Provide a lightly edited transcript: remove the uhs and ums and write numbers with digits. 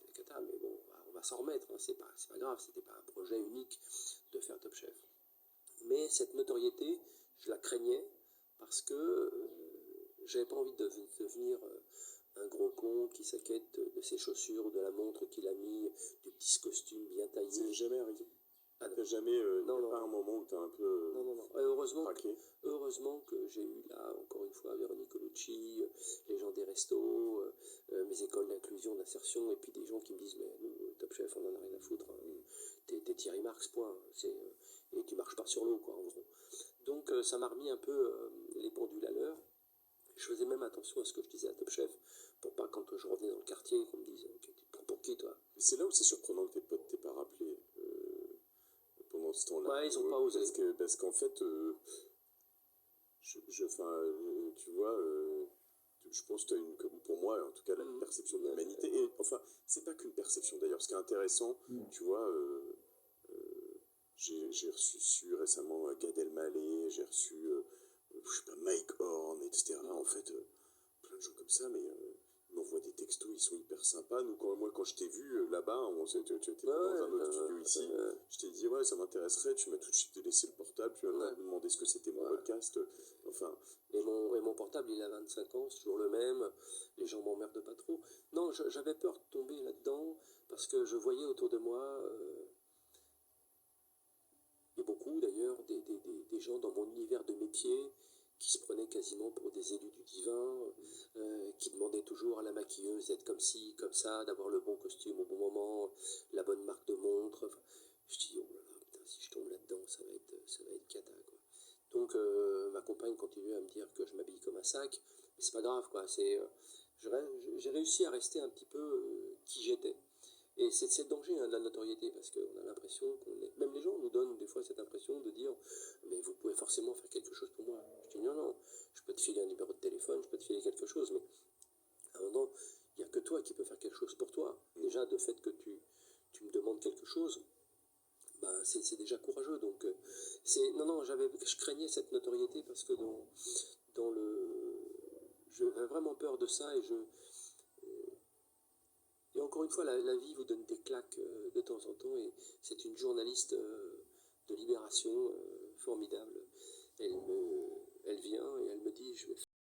la cata, mais bon, on va s'en remettre, hein, c'est pas grave, c'était pas un projet unique de faire Top Chef. Mais cette notoriété, je la craignais parce que j'avais pas envie de devenir un gros con qui s'inquiète de ses chaussures, de la montre qu'il a mis, du petit costume bien taillé. C'est jamais arrivé. Ah, T'as jamais, non. pas un moment où t'as un peu non. Heureusement que j'ai eu là, encore une fois, Véronique Colucci, les gens des restos, mes écoles d'inclusion, d'insertion, et puis des gens qui me disent, mais nous, Top Chef, on en a rien à foutre, hein. T'es Thierry Marx, point, et tu marches pas sur l'eau, quoi, en gros. Donc ça m'a remis un peu les pendules à l'heure. Je faisais même attention à ce que je disais à Top Chef, pour pas, quand je revenais dans le quartier, qu'on me dise, tu te prends pour qui, toi? C'est là où c'est surprenant que tes potes t'aient pas rappelé pendant ce temps-là. Ouais, ils ont pas osé. Parce qu'en fait, tu vois, je pense que tu as pour moi, en tout cas, la perception de l'humanité. Et enfin, c'est pas qu'une perception d'ailleurs. Ce qui est intéressant, tu vois, j'ai reçu récemment Gad Elmaleh, j'ai reçu, je sais pas, Mike Horn, etc. En fait, plein de gens comme ça, mais ils m'envoient des textos, ils sont hyper sympas. Nous, quand je t'ai vu là-bas, tu étais dans un autre studio ici, je t'ai dit, ouais, ça m'intéresserait, tu m'as tout de suite laissé le portable, tu m'as demandé ce que c'était mon podcast, enfin... Et mon portable, il a 25 ans, c'est toujours le même, les gens m'emmerdent pas trop. Non, j'avais peur de tomber là-dedans, parce que je voyais autour de moi, et beaucoup d'ailleurs, des gens dans mon univers de métier, qui se prenaient quasiment pour des élus du divin, qui demandaient toujours à la maquilleuse d'être comme ci, comme ça, d'avoir le bon costume au bon moment, la bonne marque de montre. Enfin, je dis, oh là là, putain, si je tombe là-dedans, ça va être cata, quoi. Donc ma compagne continue à me dire que je m'habille comme un sac, mais c'est pas grave, quoi. J'ai réussi à rester un petit peu qui j'étais. Et c'est le danger, hein, de la notoriété, parce qu'on a l'impression même les gens nous donnent des fois cette impression de dire, mais vous pouvez forcément faire quelque chose pour moi. Je dis non, je peux te filer un numéro de téléphone, je peux te filer quelque chose, mais à un moment, il n'y a que toi qui peux faire quelque chose pour toi. Déjà, de fait que tu me demandes quelque chose, ben, c'est déjà courageux. Donc, je craignais cette notoriété parce que j'avais vraiment peur de ça, et encore une fois, la vie vous donne des claques de temps en temps, et c'est une journaliste de Libération formidable. Elle vient et elle me dit, je vais